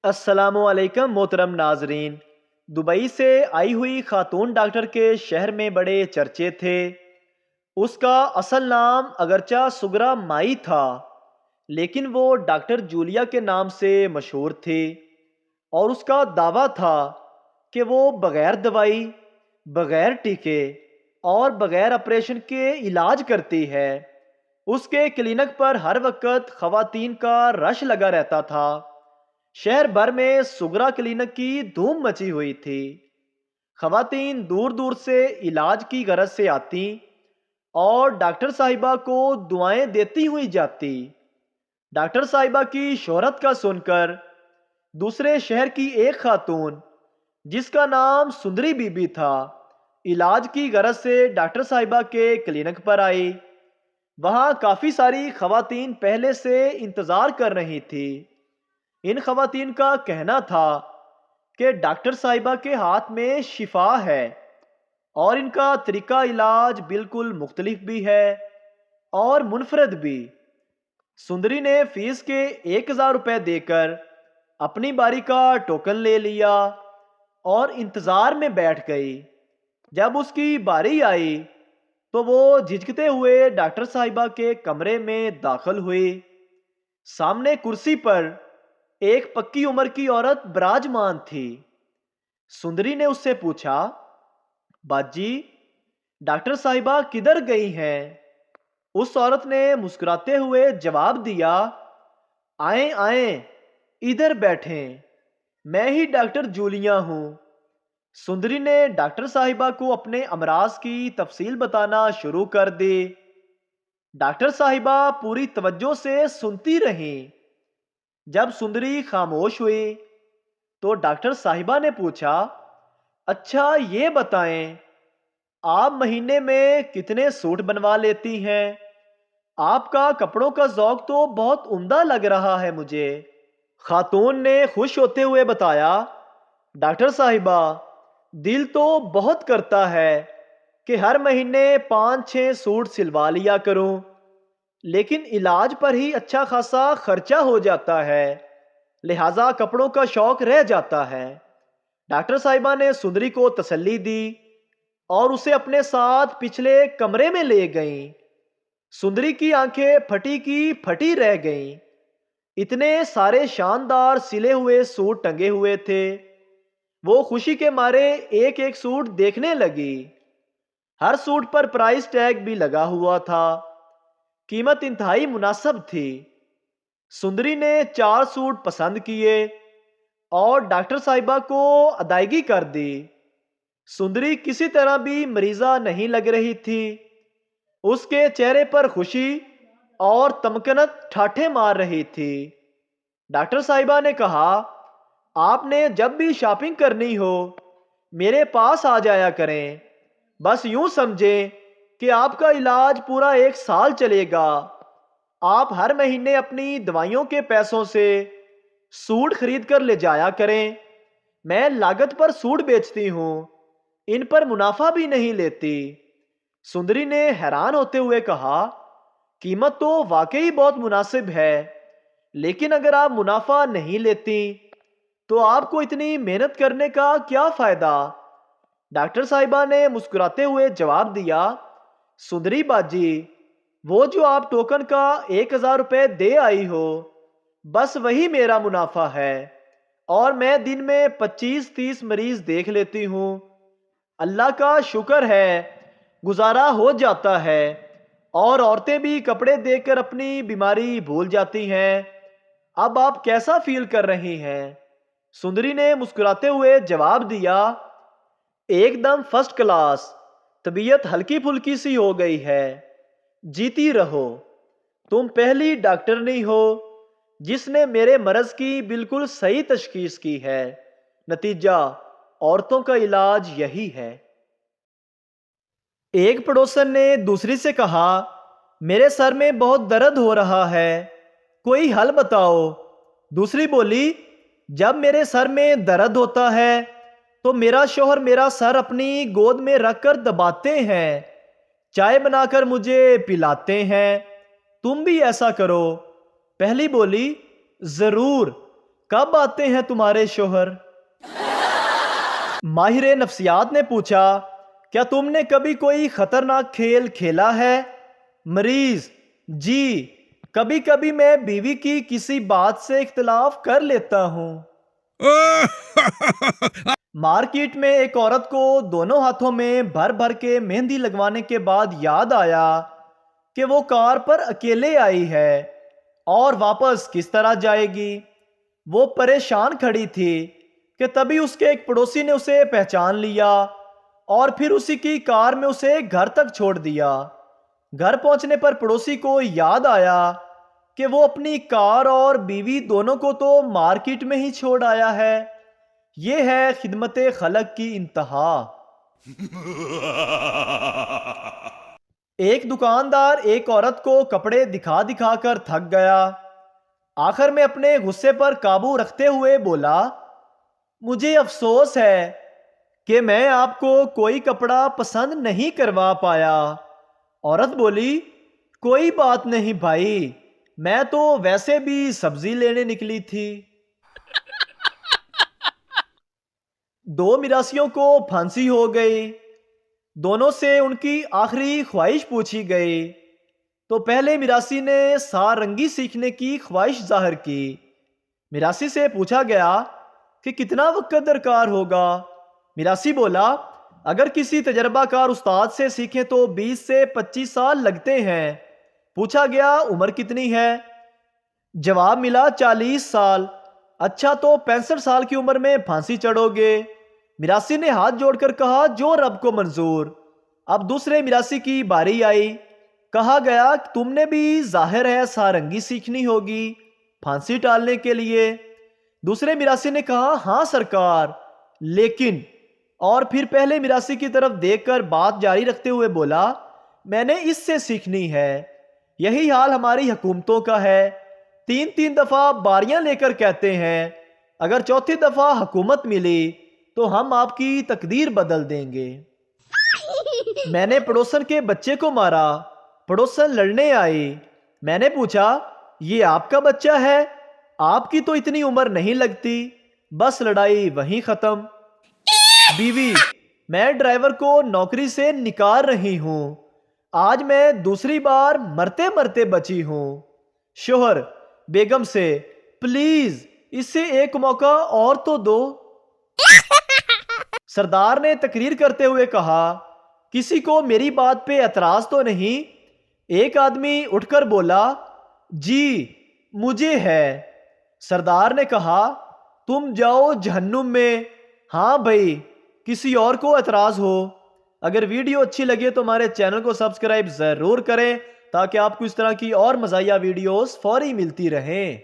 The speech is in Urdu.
السلام علیکم محترم ناظرین۔ دبئی سے آئی ہوئی خاتون ڈاکٹر کے شہر میں بڑے چرچے تھے۔ اس کا اصل نام اگرچہ سغرا مائی تھا، لیکن وہ ڈاکٹر جولیا کے نام سے مشہور تھی، اور اس کا دعویٰ تھا کہ وہ بغیر دوائی، بغیر ٹیکے اور بغیر آپریشن کے علاج کرتی ہے۔ اس کے کلینک پر ہر وقت خواتین کا رش لگا رہتا تھا۔ شہر بھر میں سغرا کلینک کی دھوم مچی ہوئی تھی۔ خواتین دور دور سے علاج کی غرض سے آتی اور ڈاکٹر صاحبہ کو دعائیں دیتی ہوئی جاتی۔ ڈاکٹر صاحبہ کی شہرت کا سن کر دوسرے شہر کی ایک خاتون، جس کا نام سندری بی بی تھا، علاج کی غرض سے ڈاکٹر صاحبہ کے کلینک پر آئی۔ وہاں کافی ساری خواتین پہلے سے انتظار کر رہی تھی۔ ان خواتین کا کہنا تھا کہ ڈاکٹر صاحبہ کے ہاتھ میں شفا ہے، اور ان کا طریقہ علاج بالکل مختلف بھی ہے اور منفرد بھی۔ سندری نے فیس کے 1000 روپے دے کر اپنی باری کا ٹوکن لے لیا اور انتظار میں بیٹھ گئی۔ جب اس کی باری آئی تو وہ جھجکتے ہوئے ڈاکٹر صاحبہ کے کمرے میں داخل ہوئی۔ سامنے کرسی پر ایک پکی عمر کی عورت براجمان تھی۔ سندری نے اس سے پوچھا، باجی، ڈاکٹر صاحبہ کدھر گئی ہیں؟ اس عورت نے مسکراتے ہوئے جواب دیا، آئیں آئیں، ادھر بیٹھیں، میں ہی ڈاکٹر جولیا ہوں۔ سندری نے ڈاکٹر صاحبہ کو اپنے امراض کی تفصیل بتانا شروع کر دی۔ ڈاکٹر صاحبہ پوری توجہ سے سنتی رہیں۔ جب سندری خاموش ہوئی تو ڈاکٹر صاحبہ نے پوچھا، اچھا یہ بتائیں، آپ مہینے میں کتنے سوٹ بنوا لیتی ہیں؟ آپ کا کپڑوں کا ذوق تو بہت عمدہ لگ رہا ہے مجھے۔ خاتون نے خوش ہوتے ہوئے بتایا، ڈاکٹر صاحبہ، دل تو بہت کرتا ہے کہ ہر مہینے 5-6 سوٹ سلوا لیا کروں، لیکن علاج پر ہی اچھا خاصا خرچہ ہو جاتا ہے، لہٰذا کپڑوں کا شوق رہ جاتا ہے۔ ڈاکٹر صاحبہ نے سندری کو تسلی دی اور اسے اپنے ساتھ پچھلے کمرے میں لے گئیں۔ سندری کی آنکھیں پھٹی کی پھٹی رہ گئیں۔ اتنے سارے شاندار سلے ہوئے سوٹ ٹنگے ہوئے تھے۔ وہ خوشی کے مارے ایک ایک سوٹ دیکھنے لگی۔ ہر سوٹ پر پرائس ٹیگ بھی لگا ہوا تھا۔ قیمت انتہائی مناسب تھی۔ سندری نے 4 سوٹ پسند کیے اور ڈاکٹر صاحبہ کو ادائیگی کر دی۔ سندری کسی طرح بھی مریضہ نہیں لگ رہی تھی۔ اس کے چہرے پر خوشی اور تمکنت ٹھاٹھیں مار رہی تھی۔ ڈاکٹر صاحبہ نے کہا، آپ نے جب بھی شاپنگ کرنی ہو میرے پاس آ جایا کریں، بس یوں سمجھیں کہ آپ کا علاج پورا 1 سال چلے گا۔ آپ ہر مہینے اپنی دوائیوں کے پیسوں سے سوٹ خرید کر لے جایا کریں۔ میں لاگت پر سوٹ بیچتی ہوں، ان پر منافع بھی نہیں لیتی۔ سندری نے حیران ہوتے ہوئے کہا، قیمت تو واقعی بہت مناسب ہے، لیکن اگر آپ منافع نہیں لیتی تو آپ کو اتنی محنت کرنے کا کیا فائدہ؟ ڈاکٹر صاحبہ نے مسکراتے ہوئے جواب دیا، سندری باجی، وہ جو آپ ٹوکن کا 1000 روپے دے آئی ہو، بس وہی میرا منافع ہے، اور میں دن میں 25-30 مریض دیکھ لیتی ہوں۔ اللہ کا شکر ہے، گزارا ہو جاتا ہے، اور عورتیں بھی کپڑے دیکھ کر اپنی بیماری بھول جاتی ہیں۔ اب آپ کیسا فیل کر رہی ہیں؟ سندری نے مسکراتے ہوئے جواب دیا، ایک دم فرسٹ کلاس، طبیعت ہلکی پھلکی سی ہو گئی ہے۔ جیتی رہو، تم پہلی ڈاکٹرنی ہو جس نے میرے مرض کی بالکل صحیح تشخیص کی ہے۔ نتیجہ، عورتوں کا علاج یہی ہے۔ ایک پڑوسن نے دوسری سے کہا، میرے سر میں بہت درد ہو رہا ہے، کوئی حل بتاؤ۔ دوسری بولی، جب میرے سر میں درد ہوتا ہے تو میرا شوہر میرا سر اپنی گود میں رکھ کر دباتے ہیں، چائے بنا کر مجھے پلاتے ہیں، تم بھی ایسا کرو۔ پہلی بولی، ضرور، کب آتے ہیں تمہارے شوہر؟ ماہر نفسیات نے پوچھا، کیا تم نے کبھی کوئی خطرناک کھیل کھیلا ہے؟ مریض: جی، کبھی کبھی میں بیوی کی کسی بات سے اختلاف کر لیتا ہوں۔ مارکیٹ میں ایک عورت کو دونوں ہاتھوں میں بھر بھر کے مہندی لگوانے کے بعد یاد آیا کہ وہ کار پر اکیلے آئی ہے اور واپس کس طرح جائے گی۔ وہ پریشان کھڑی تھی کہ تبھی اس کے ایک پڑوسی نے اسے پہچان لیا اور پھر اسی کی کار میں اسے گھر تک چھوڑ دیا۔ گھر پہنچنے پر پڑوسی کو یاد آیا کہ وہ اپنی کار اور بیوی دونوں کو تو مارکیٹ میں ہی چھوڑ آیا ہے۔ یہ ہے خدمت خلق کی انتہا۔ ایک دکاندار ایک عورت کو کپڑے دکھا دکھا کر تھک گیا۔ آخر میں اپنے غصے پر قابو رکھتے ہوئے بولا، مجھے افسوس ہے کہ میں آپ کو کوئی کپڑا پسند نہیں کروا پایا۔ عورت بولی، کوئی بات نہیں بھائی، میں تو ویسے بھی سبزی لینے نکلی تھی۔ دو میراثیوں کو پھانسی ہو گئی۔ دونوں سے ان کی آخری خواہش پوچھی گئی تو پہلے میراثی نے سارنگی سیکھنے کی خواہش ظاہر کی۔ میراثی سے پوچھا گیا کہ کتنا وقت درکار ہوگا؟ میراثی بولا، اگر کسی تجربہ کار استاد سے سیکھیں تو 20 سے 25 سال لگتے ہیں۔ پوچھا گیا عمر کتنی ہے؟ جواب ملا 40 سال۔ اچھا تو 65 سال کی عمر میں پھانسی چڑھو گے؟ میراثی نے ہاتھ جوڑ کر کہا، جو رب کو منظور۔ اب دوسرے میراثی کی باری آئی۔ کہا گیا تم نے بھی ظاہر ہے سارنگی سیکھنی ہوگی پھانسی ٹالنے کے لیے۔ دوسرے میراثی نے کہا، ہاں سرکار، لیکن، اور پھر پہلے میراثی کی طرف دیکھ کر بات جاری رکھتے ہوئے بولا، میں نے اس سے سیکھنی ہے۔ یہی حال ہماری حکومتوں کا ہے، 3 دفعہ باریاں لے کر کہتے ہیں اگر چوتھی دفعہ حکومت ملی تو ہم آپ کی تقدیر بدل دیں گے۔ میں نے پڑوسن کے بچے کو مارا۔ پڑوسن لڑنے آئی۔ میں نے پوچھا، یہ آپ کا بچہ ہے؟ آپ کی تو اتنی عمر نہیں لگتی۔ بس لڑائی وہیں ختم۔ بیوی: میں ڈرائیور کو نوکری سے نکال رہی ہوں، آج میں دوسری بار مرتے مرتے بچی ہوں۔ شوہر بیگم سے، پلیز اسے ایک موقع اور تو دو۔ سردار نے تقریر کرتے ہوئے کہا، کسی کو میری بات پہ اعتراض تو نہیں؟ ایک آدمی اٹھ کر بولا، جی مجھے ہے۔ سردار نے کہا، تم جاؤ جہنم میں۔ ہاں بھائی، کسی اور کو اعتراض ہو؟ اگر ویڈیو اچھی لگے تو ہمارے چینل کو سبسکرائب ضرور کریں تاکہ آپ کو اس طرح کی اور مزاحیہ ویڈیوز فوری ملتی رہیں۔